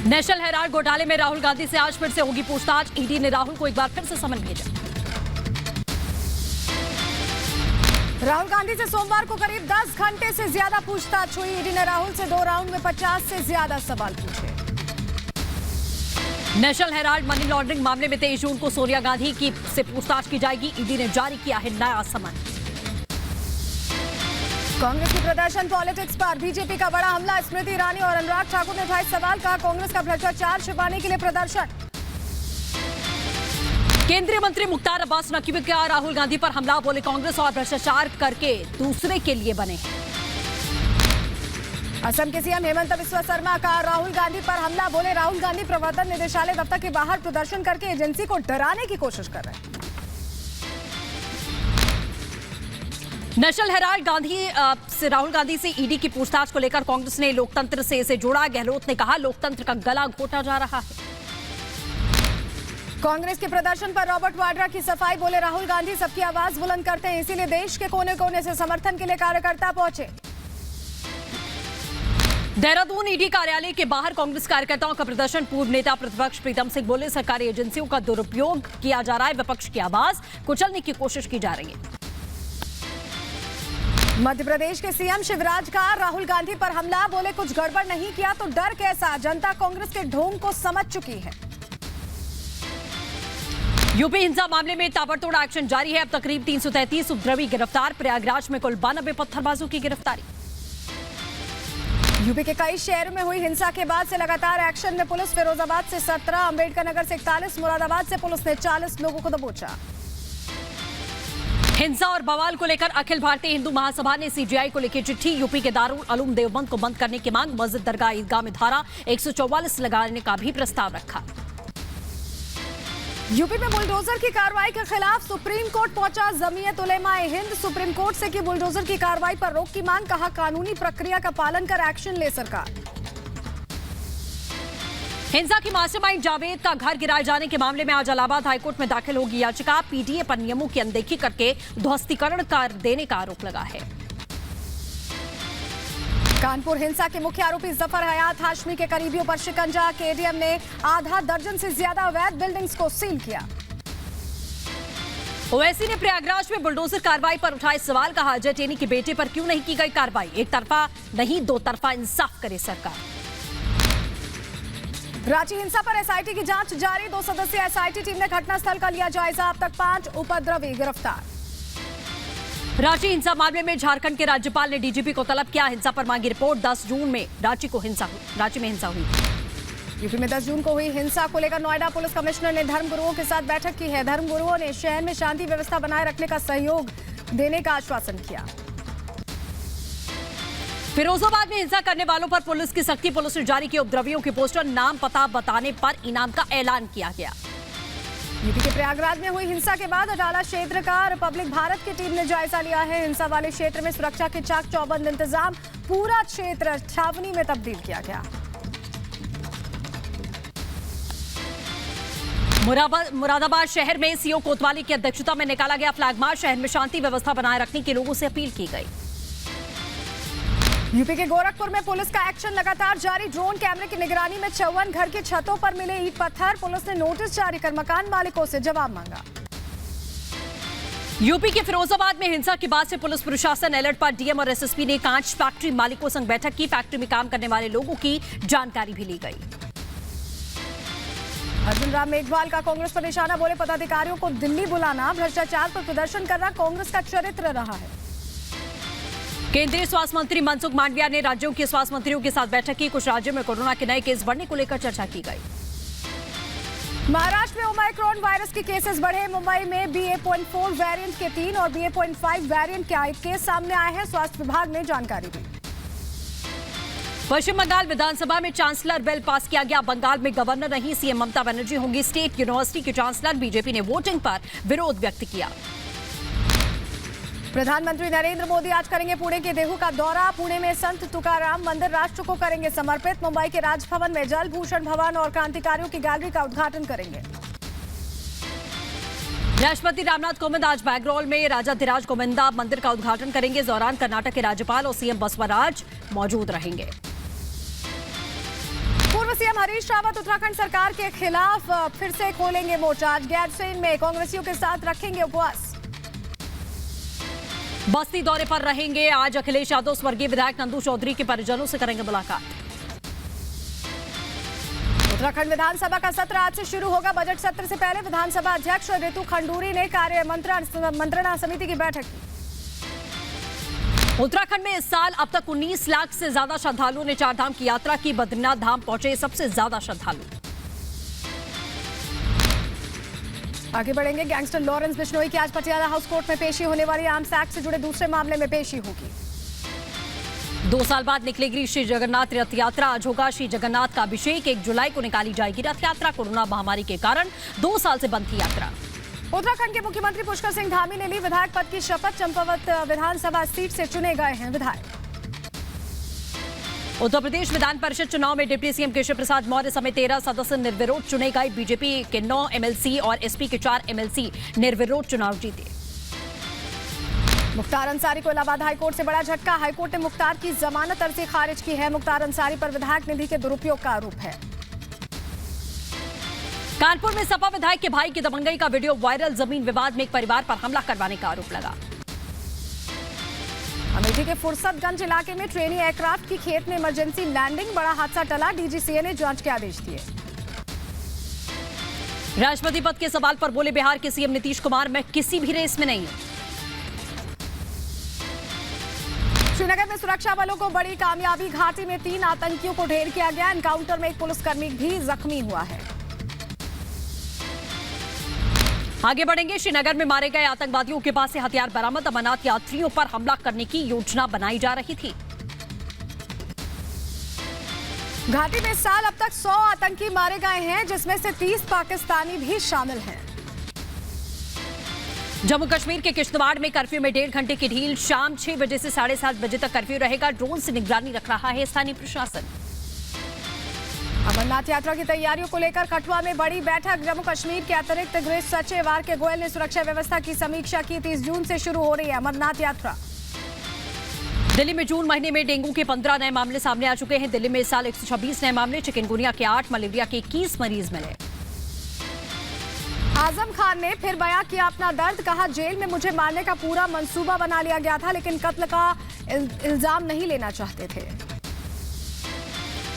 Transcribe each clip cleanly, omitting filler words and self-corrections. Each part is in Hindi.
नेशनल हेराल्ड घोटाले में राहुल गांधी से आज फिर से होगी पूछताछ। ईडी ने राहुल को एक बार फिर से समन भेजा। राहुल गांधी से सोमवार को करीब 10 घंटे से ज्यादा पूछताछ हुई। ईडी ने राहुल से 2 राउंड में 50 से ज्यादा सवाल पूछे। नेशनल हेराल्ड मनी लॉन्ड्रिंग मामले में 23 जून को सोनिया गांधी से पूछताछ की जाएगी। ईडी ने जारी किया है नया समन। कांग्रेस की प्रदर्शन पॉलिटिक्स पर बीजेपी का बड़ा हमला। स्मृति ईरानी और अनुराग ठाकुर ने उठाए सवाल। कहा कांग्रेस का भ्रष्टाचार छिपाने के लिए प्रदर्शन। केंद्रीय मंत्री मुख्तार अब्बास नकवी का राहुल गांधी पर हमला। बोले कांग्रेस और भ्रष्टाचार करके दूसरे के लिए बने। असम के सीएम हेमंत बिस्वा शर्मा का राहुल गांधी पर हमला। बोले राहुल गांधी प्रवर्तन निदेशालय दफ्तर के बाहर प्रदर्शन करके एजेंसी को डराने की कोशिश कर रहे हैं। नेशनल हेराल्ड राहुल गांधी से ईडी की पूछताछ को लेकर कांग्रेस ने लोकतंत्र से इसे जोड़ा। गहलोत ने कहा लोकतंत्र का गला घोटा जा रहा है। कांग्रेस के प्रदर्शन पर रॉबर्ट वाड्रा की सफाई। बोले राहुल गांधी सबकी आवाज बुलंद करते हैं, इसीलिए देश के कोने कोने से समर्थन के लिए कार्यकर्ता पहुंचे। देहरादून ईडी कार्यालय के बाहर कांग्रेस कार्यकर्ताओं का प्रदर्शन। पूर्व नेता प्रतिपक्ष प्रीतम सिंह बोले सरकारी एजेंसियों का दुरुपयोग किया जा रहा है, विपक्ष की आवाज कुचलने की कोशिश की जा रही है। मध्य प्रदेश के सीएम शिवराज का राहुल गांधी पर हमला। बोले कुछ गड़बड़ नहीं किया तो डर कैसा, जनता कांग्रेस के ढोंग को समझ चुकी है। यूपी हिंसा मामले में ताबड़तोड़ एक्शन जारी है। अब तकरीब 333 उपद्रवी गिरफ्तार। प्रयागराज में कुल 92 पत्थरबाजों की गिरफ्तारी। यूपी के कई शहरों में हुई हिंसा के बाद से लगातार एक्शन में पुलिस। फिरोजाबाद से 17, अंबेडकर नगर से 41, मुरादाबाद से पुलिस ने 40 लोगों को दबोचा। हिंसा और बवाल को लेकर अखिल भारतीय हिंदू महासभा ने सीजीआई को लिखी चिट्ठी। यूपी के दारुल उलूम देवबंद को बंद करने की मांग। मस्जिद दरगाह ईदगाह में धारा 144 लगाने का भी प्रस्ताव रखा। यूपी में बुलडोजर की कार्रवाई के खिलाफ सुप्रीम कोर्ट पहुंचा जमीयत उलेमाए हिंद। सुप्रीम कोर्ट से की बुलडोजर की कार्रवाई पर रोक की मांग। कहा कानूनी प्रक्रिया का पालन कर एक्शन ले सरकार। हिंसा की मास्टरमाइंड जावेद का घर गिराए जाने के मामले में आज इलाहाबाद हाईकोर्ट में दाखिल होगी याचिका। पीडीए पर नियमों की अनदेखी करके ध्वस्तीकरण कर देने का आरोप लगा है। कानपुर हिंसा के मुख्य आरोपी जफर हयात हाशमी के करीबियों पर शिकंजा। केडीएम ने आधा दर्जन से ज्यादा अवैध बिल्डिंग्स को सील किया। ओवैसी ने प्रयागराज में बुलडोजर कार्रवाई पर उठाए सवाल। कहा अजय टेनी के बेटे पर क्यों नहीं की गई कार्रवाई, एक तरफा नहीं 2 तरफा इंसाफ करे सरकार। रांची हिंसा पर एसआईटी की जांच जारी। 2 सदस्यीय एसआईटी टीम ने घटनास्थल का लिया जायजा। अब तक 5 उपद्रवी गिरफ्तार। रांची हिंसा मामले में झारखंड के राज्यपाल ने डीजीपी को तलब किया। हिंसा पर मांगी रिपोर्ट। 10 जून में रांची में हिंसा हुई। यूपी में 10 जून को हुई हिंसा को लेकर नोएडा पुलिस कमिश्नर ने धर्मगुरुओं के साथ बैठक की है। धर्मगुरुओं ने शहर में शांति व्यवस्था बनाए रखने का सहयोग देने का आश्वासन किया। फिरोजाबाद में हिंसा करने वालों पर पुलिस की सख्ती। पुलिस ने जारी किए उपद्रवियों के पोस्टर। नाम पता बताने पर इनाम का ऐलान किया गया। यूपी के प्रयागराज में हुई हिंसा के बाद अटाला क्षेत्र का रिपब्लिक भारत की टीम ने जायजा लिया है। हिंसा वाले क्षेत्र में सुरक्षा के चाक चौबंद इंतजाम। पूरा क्षेत्र छावनी में तब्दील किया गया। मुरादाबाद शहर में सीओ कोतवाली की अध्यक्षता में निकाला गया फ्लैग मार्च। शहर में शांति व्यवस्था बनाए रखने के लोगों से अपील की गई। यूपी के गोरखपुर में पुलिस का एक्शन लगातार जारी। ड्रोन कैमरे की निगरानी में 54 घर की छतों पर मिले ईंट पत्थर। पुलिस ने नोटिस जारी कर मकान मालिकों से जवाब मांगा। यूपी के फिरोजाबाद में हिंसा के बाद से पुलिस प्रशासन अलर्ट पर। डीएम और एसएसपी ने 5 फैक्ट्री मालिकों संग बैठक की। फैक्ट्री में काम करने वाले लोगों की जानकारी भी ली गई। अर्जुन राम मेघवाल का कांग्रेस पर निशाना। बोले पदाधिकारियों को दिल्ली बुलाना भ्रष्टाचार पर प्रदर्शन करना कांग्रेस का चरित्र रहा है। केंद्रीय स्वास्थ्य मंत्री मनसुख मांडविया ने राज्यों के स्वास्थ्य मंत्रियों के साथ बैठक की। कुछ राज्यों में कोरोना के नए केस बढ़ने को लेकर चर्चा की गई। महाराष्ट्र में ओमाइक्रॉन वायरस के केसेस बढ़े। मुंबई में BA.4 वेरिएंट के 3 और BA.5 वेरिएंट के केस सामने आए हैं। स्वास्थ्य विभाग ने जानकारी दी। पश्चिम बंगाल विधानसभा में चांसलर बिल पास किया गया। बंगाल में गवर्नर नहीं सीएम ममता बनर्जी होंगी स्टेट यूनिवर्सिटी की चांसलर। बीजेपी ने वोटिंग पर विरोध व्यक्त किया। प्रधानमंत्री नरेंद्र मोदी आज करेंगे पुणे के देहू का दौरा। पुणे में संत तुकाराम मंदिर राष्ट्र को करेंगे समर्पित। मुंबई के राजभवन में जल भूषण भवन और क्रांतिकारियों की गैलरी का उद्घाटन करेंगे। राष्ट्रपति रामनाथ कोविंद आज बैंगलोर में राजाधिराज गोविंदा मंदिर का उद्घाटन करेंगे। इस दौरान कर्नाटक के राज्यपाल और सीएम बसवराज मौजूद रहेंगे। पूर्व सीएम हरीश रावत उत्तराखंड सरकार के खिलाफ फिर से खोलेंगे मोर्चा। आज गैरसैंण में कांग्रेसियों के साथ रखेंगे उपवास। बस्ती दौरे पर रहेंगे आज अखिलेश यादव। स्वर्गीय विधायक नंदू चौधरी के परिजनों से करेंगे मुलाकात। उत्तराखंड विधानसभा का सत्र आज से शुरू होगा। बजट सत्र से पहले विधानसभा अध्यक्ष रितु खंडूरी ने कार्य मंत्रणा समिति की बैठक की। उत्तराखंड में इस साल अब तक 19 लाख से ज्यादा श्रद्धालुओं ने चारधाम की यात्रा की। बद्रीनाथ धाम पहुंचे सबसे ज्यादा श्रद्धालु। आगे बढ़ेंगे। गैंगस्टर लॉरेंस बिश्नोई की आज पटियाला हाउस कोर्ट में पेशी होने वाली। आर्म्स एक्ट से जुड़े दूसरे मामले में पेशी होगी। 2 साल बाद निकलेगी श्री जगन्नाथ रथ यात्रा। आज होगा श्री जगन्नाथ का अभिषेक। 1 जुलाई को निकाली जाएगी रथ यात्रा। कोरोना महामारी के कारण 2 साल से बंद थी यात्रा। उत्तराखंड के मुख्यमंत्री पुष्कर सिंह धामी ने ली विधायक पद की शपथ। चंपावत विधानसभा सीट से चुने गए हैं विधायक। उत्तर प्रदेश विधान परिषद चुनाव में डिप्टी सीएम केशव प्रसाद मौर्य समेत 13 सदस्य निर्विरोध चुने गए। बीजेपी के 9 एमएलसी और एसपी के 4 एमएलसी निर्विरोध चुनाव जीते। मुख्तार अंसारी को इलाहाबाद हाईकोर्ट से बड़ा झटका। हाईकोर्ट ने मुख्तार की जमानत अर्जी खारिज की है। मुख्तार अंसारी पर विधायक निधि के दुरुपयोग का आरोप है। कानपुर में सपा विधायक के भाई की दबंगई का वीडियो वायरल। जमीन विवाद में एक परिवार पर हमला करवाने का आरोप लगा। अमेठी के फुर्सतगंज इलाके में ट्रेनी एयरक्राफ्ट की खेत में इमरजेंसी लैंडिंग। बड़ा हादसा टला। डीजीसीए ने जांच के आदेश दिए। राष्ट्रपति पद के सवाल पर बोले बिहार के सीएम नीतीश कुमार, मैं किसी भी रेस में नहीं हूं। श्रीनगर में सुरक्षा बलों को बड़ी कामयाबी। घाटी में 3 आतंकियों को ढेर किया गया। एनकाउंटर में एक पुलिसकर्मी भी जख्मी हुआ है। आगे बढ़ेंगे। श्रीनगर में मारे गए आतंकवादियों के पास से हथियार बरामद। अमरनाथ यात्रियों पर हमला करने की योजना बनाई जा रही थी। घाटी में इस साल अब तक 100 आतंकी मारे गए हैं, जिसमें से 30 पाकिस्तानी भी शामिल हैं। जम्मू कश्मीर के किश्तवाड़ में कर्फ्यू में 1.5 घंटे की ढील। शाम 6 बजे से 7:30 बजे तक कर्फ्यू रहेगा। ड्रोन से निगरानी रख रहा है स्थानीय प्रशासन। अमरनाथ यात्रा की तैयारियों को लेकर कठुआ में बड़ी बैठक। जम्मू कश्मीर के अतिरिक्त गृह सचिव आर के गोयल ने सुरक्षा व्यवस्था की समीक्षा की। 30 जून से शुरू हो रही है अमरनाथ यात्रा। दिल्ली में जून महीने में डेंगू के 15 नए मामले सामने आ चुके हैं। दिल्ली में इस साल 126 नए मामले। चिकनगुनिया के 8, मलेरिया के 21 मरीज मिले। आजम खान ने फिर बयां किया अपना दर्द। कहा, जेल में मुझे मारने का पूरा मंसूबा बना लिया गया था, लेकिन कत्ल का इल्जाम नहीं लेना चाहते थे।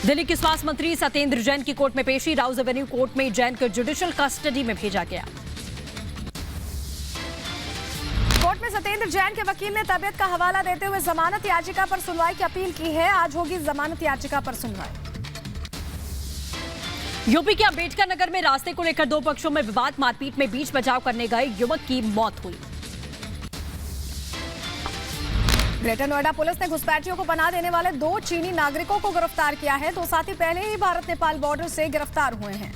दिल्ली के स्वास्थ्य मंत्री सत्येंद्र जैन की कोर्ट में पेशी। राउज एवेन्यू कोर्ट में जैन को जुडिशियल कस्टडी में भेजा गया। कोर्ट में सत्येंद्र जैन के वकील ने तबियत का हवाला देते हुए जमानत याचिका पर सुनवाई की अपील की है। आज होगी जमानत याचिका पर सुनवाई। यूपी के अंबेडकर नगर में रास्ते को लेकर 2 पक्षों में विवाद। मारपीट में बीच बचाव करने गए युवक की मौत हुई। ग्रेटर नोएडा पुलिस ने घुसपैठियों को पनाह देने वाले 2 चीनी नागरिकों को गिरफ्तार किया है। 2 साथी पहले ही भारत नेपाल बॉर्डर से गिरफ्तार हुए हैं।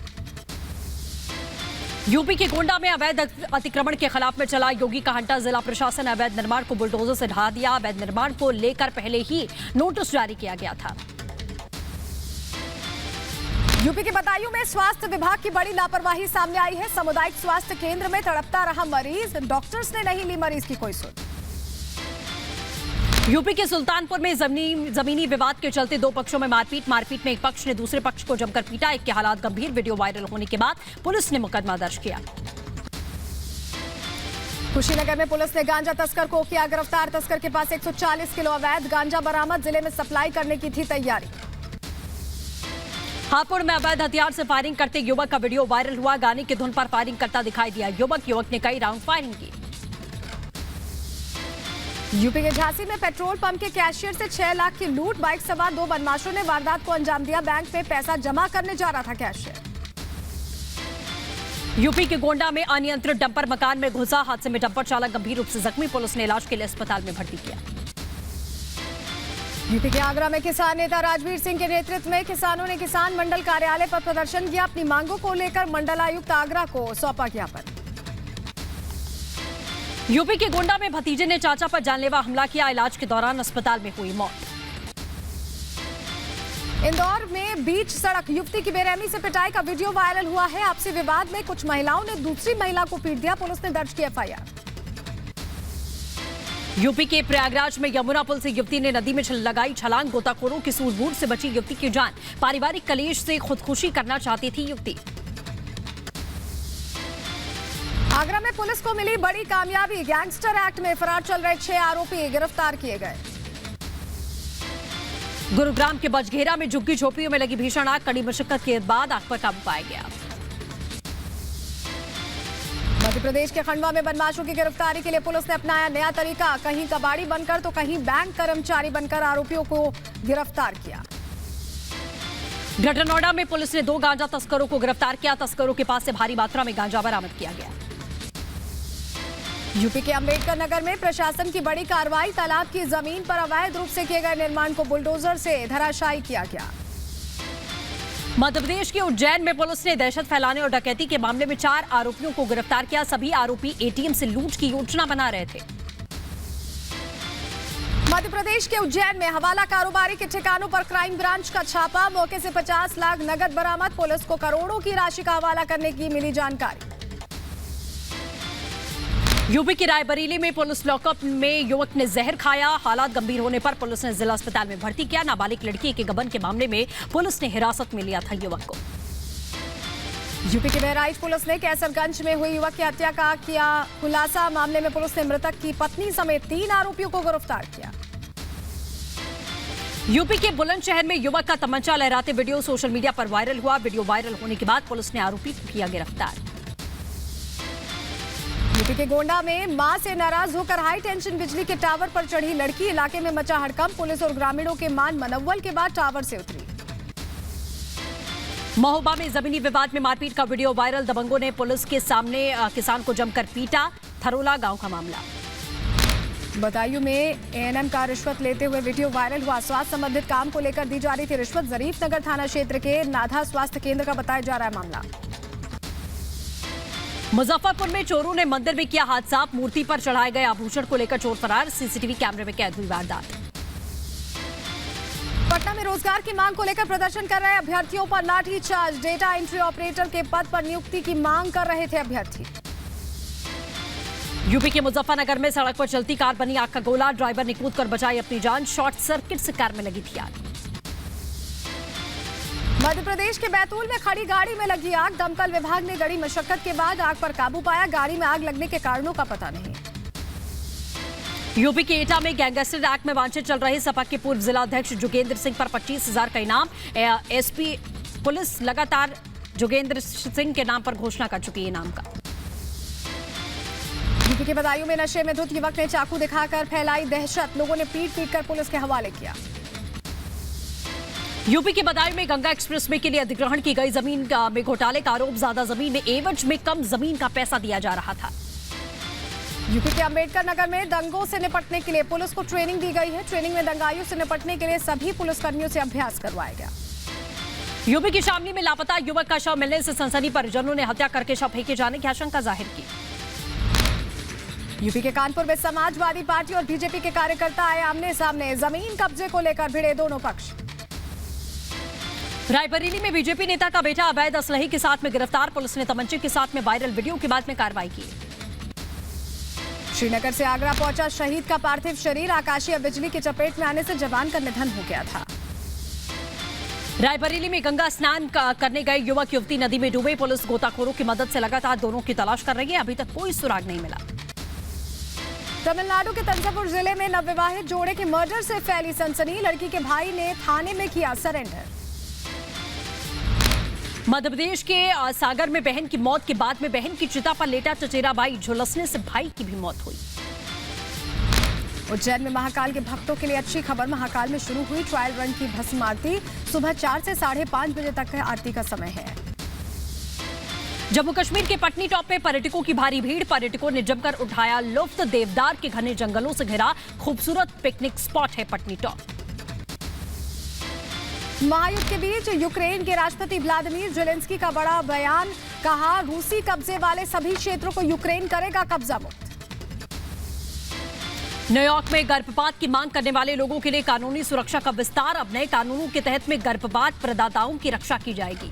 यूपी के गोंडा में अवैध अतिक्रमण के खिलाफ में चला योगी का हंटा। जिला प्रशासन ने अवैध निर्माण को बुलडोजर से ढहा दिया। अवैध निर्माण को लेकर पहले ही नोटिस जारी किया गया था। यूपी के बदायूं में स्वास्थ्य विभाग की बड़ी लापरवाही सामने आई है। सामुदायिक स्वास्थ्य केंद्र में तड़पता रहा मरीज। डॉक्टर्स ने नहीं ली मरीज की कोई सुध। यूपी के सुल्तानपुर में जमीनी विवाद के चलते 2 पक्षों में मारपीट। मारपीट में एक पक्ष ने दूसरे पक्ष को जमकर पीटा। एक के हालात गंभीर। वीडियो वायरल होने के बाद पुलिस ने मुकदमा दर्ज किया। कुशीनगर में पुलिस ने गांजा तस्कर को किया गिरफ्तार। तस्कर के पास 140 किलो अवैध गांजा बरामद। जिले में सप्लाई करने की थी तैयारी। हापुड़ में अवैध हथियार से फायरिंग करते युवक का वीडियो वायरल हुआ। गाने की धुन पर फायरिंग करता दिखाई दिया युवक ने कई राउंड फायरिंग की। यूपी के झांसी में पेट्रोल पंप के कैशियर से 6 लाख की लूट। बाइक सवार 2 बदमाशों ने वारदात को अंजाम दिया। बैंक में पैसा जमा करने जा रहा था कैशियर। यूपी के गोंडा में अनियंत्रित डंपर मकान में घुसा। हादसे में डंपर चालक गंभीर रूप से जख्मी। पुलिस ने इलाज के लिए अस्पताल में भर्ती किया। यूपी के आगरा में किसान नेता राजवीर सिंह के नेतृत्व में किसानों ने किसान मंडल कार्यालय पर प्रदर्शन किया। अपनी मांगों को लेकर मंडलायुक्त आगरा को सौंपा ज्ञापन। यूपी के गोंडा में भतीजे ने चाचा पर जानलेवा हमला किया। इलाज के दौरान अस्पताल में हुई मौत। इंदौर में बीच सड़क युवती की बेरहमी से पिटाई का वीडियो वायरल हुआ है। आपसी विवाद में कुछ महिलाओं ने दूसरी महिला को पीट दिया। पुलिस ने दर्ज की एफआईआर। यूपी के प्रयागराज में यमुना पुल से युवती ने नदी में लगाई छलांग। गोताखोरों की सूझबूझ से बची युवती की जान। पारिवारिक कलेश से खुदकुशी करना चाहती थी युवती। आगरा में पुलिस को मिली बड़ी कामयाबी। गैंगस्टर एक्ट में फरार चल रहे 6 आरोपी गिरफ्तार किए गए। गुरुग्राम के बजघेरा में झुग्गी झोपड़ियों में लगी भीषण आग। कड़ी मशक्कत के बाद आग पर काबू पाया गया। मध्य प्रदेश के खंडवा में बदमाशों की गिरफ्तारी के लिए पुलिस ने अपनाया नया तरीका। कहीं कबाड़ी बनकर तो कहीं बैंक कर्मचारी बनकर आरोपियों को गिरफ्तार किया। ग्रेटर नोएडा में पुलिस ने 2 गांजा तस्करों को गिरफ्तार किया। तस्करों के पास से भारी मात्रा में गांजा बरामद किया गया। यूपी के अंबेडकर नगर में प्रशासन की बड़ी कार्रवाई। तालाब की जमीन पर अवैध रूप से किए गए निर्माण को बुलडोजर से धराशायी किया गया। मध्य प्रदेश के उज्जैन में पुलिस ने दहशत फैलाने और डकैती के मामले में 4 आरोपियों को गिरफ्तार किया। सभी आरोपी एटीएम से लूट की योजना बना रहे थे। मध्य प्रदेश के उज्जैन में हवाला कारोबारी के ठिकानों पर क्राइम ब्रांच का छापा। मौके से 50 लाख नगद बरामद। पुलिस को करोड़ों की राशि का हवाला करने की मिली जानकारी। यूपी की रायबरेली में पुलिस लॉकअप में युवक ने जहर खाया। हालात गंभीर होने पर पुलिस ने जिला अस्पताल में भर्ती किया। नाबालिग लड़की के गबन के मामले में पुलिस ने हिरासत में लिया था युवक को। यूपी के बहराइच पुलिस ने कैसरगंज में हुई युवक की हत्या का किया खुलासा। मामले में पुलिस ने मृतक की पत्नी समेत 3 आरोपियों को गिरफ्तार किया। यूपी के बुलंदशहर में युवक का तमंचा लहराते वीडियो सोशल मीडिया पर वायरल हुआ। वीडियो वायरल होने के बाद पुलिस ने आरोपी को किया गिरफ्तार। यूपी के गोंडा में मां से नाराज होकर हाई टेंशन बिजली के टावर पर चढ़ी लड़की। इलाके में मचा हड़कंप। पुलिस और ग्रामीणों के मान मनव्वल के बाद टावर से उतरी। महोबा में जमीनी विवाद में मारपीट का वीडियो वायरल। दबंगों ने पुलिस के सामने किसान को जमकर पीटा। थरोला गांव का मामला। बदायूं में एएनएम का रिश्वत लेते हुए वीडियो वायरल हुआ। स्वास्थ्य संबंधित काम को लेकर दी जा रही थी रिश्वत। जरीफ नगर थाना क्षेत्र के नाधा स्वास्थ्य केंद्र का बताया जा रहा है मामला। मुजफ्फरपुर में चोरों ने मंदिर में किया हादसा। मूर्ति पर चढ़ाए गए आभूषण को लेकर चोर फरार। सीसीटीवी कैमरे में कैद हुई वारदात। पटना में रोजगार की मांग को लेकर प्रदर्शन कर रहे अभ्यर्थियों पर लाठीचार्ज। डेटा एंट्री ऑपरेटर के पद पर नियुक्ति की मांग कर रहे थे अभ्यर्थी। यूपी के मुजफ्फरनगर में सड़क पर चलती कार बनी आग का गोला। ड्राइवर ने कूदकर बचाई अपनी जान। शॉर्ट सर्किट से कार में लगी थी आग। मध्य प्रदेश के बैतूल में खड़ी गाड़ी में लगी आग। दमकल विभाग ने कड़ी मशक्कत के बाद आग पर काबू पाया। गाड़ी में आग लगने के कारणों का पता नहीं। यूपी के एटा में गैंगस्टर एक्ट में वांछित चल रहे सपा के पूर्व जिलाध्यक्ष जोगेंद्र सिंह पर 25,000 का इनाम। एसपी पुलिस लगातार जोगेंद्र सिंह के नाम पर घोषणा कर चुकी है इनाम का। यूपी के बदायूं में नशे में धुत युवक ने चाकू दिखाकर फैलाई दहशत। लोगों ने पीट कर पुलिस के हवाले किया। यूपी के बदायूं में गंगा एक्सप्रेसवे के लिए अधिग्रहण की गई जमीन में घोटाले का आरोप। ज्यादा जमीन में एवज में कम जमीन का पैसा दिया जा रहा था। यूपी के अंबेडकर नगर में दंगों से निपटने के लिए पुलिस को ट्रेनिंग दी गई है। ट्रेनिंग में दंगाइयों से निपटने के लिए सभी पुलिसकर्मियों से अभ्यास करवाया गया। यूपी की शामली में लापता युवक का शव मिलने से सनसनी। परिजनों ने हत्या करके शव फेंके जाने की आशंका जाहिर की। यूपी के कानपुर में समाजवादी पार्टी और बीजेपी के कार्यकर्ता आए आमने सामने। जमीन कब्जे को लेकर भिड़े दोनों पक्ष। रायबरेली में बीजेपी नेता का बेटा अवैध असलहे के साथ में गिरफ्तार। पुलिस ने तमंचे के साथ में वायरल वीडियो के बाद में कार्रवाई की। श्रीनगर से आगरा पहुंचा शहीद का पार्थिव शरीर। आकाशीय बिजली की चपेट में आने से जवान का निधन हो गया था। रायबरेली में गंगा स्नान करने गए युवक युवती नदी में डूबे। पुलिस गोताखोरों की मदद से लगातार दोनों की तलाश कर रही है। अभी तक कोई सुराग नहीं मिला। तमिलनाडु के तंजावुर जिले में नवविवाहित जोड़े के मर्डर से फैली सनसनी। लड़की के भाई ने थाने में किया सरेंडर। मध्य प्रदेश के सागर में बहन की मौत के बाद में बहन की चिता पर लेटा चचेरा भाई। झुलसने से भाई की भी मौत हुई। उज्जैन में महाकाल के भक्तों के लिए अच्छी खबर। महाकाल में शुरू हुई ट्रायल रन की भस्म आरती। सुबह 4 से 5:30 बजे तक आरती का समय है। जम्मू कश्मीर के पटनी टॉप में पर्यटकों की भारी भीड़। पर्यटकों ने जमकर उठाया लुत्फ। देवदार के घने जंगलों से घिरा खूबसूरत पिकनिक स्पॉट है पटनी टॉप। महायुद्ध के बीच यूक्रेन के राष्ट्रपति व्लादिमीर जेलेंस्की का बड़ा बयान। कहा रूसी कब्जे वाले सभी क्षेत्रों को यूक्रेन करेगा कब्जा मुक्त। न्यूयॉर्क में गर्भपात की मांग करने वाले लोगों के लिए कानूनी सुरक्षा का विस्तार। अब नए कानूनों के तहत में गर्भपात प्रदाताओं की रक्षा की जाएगी।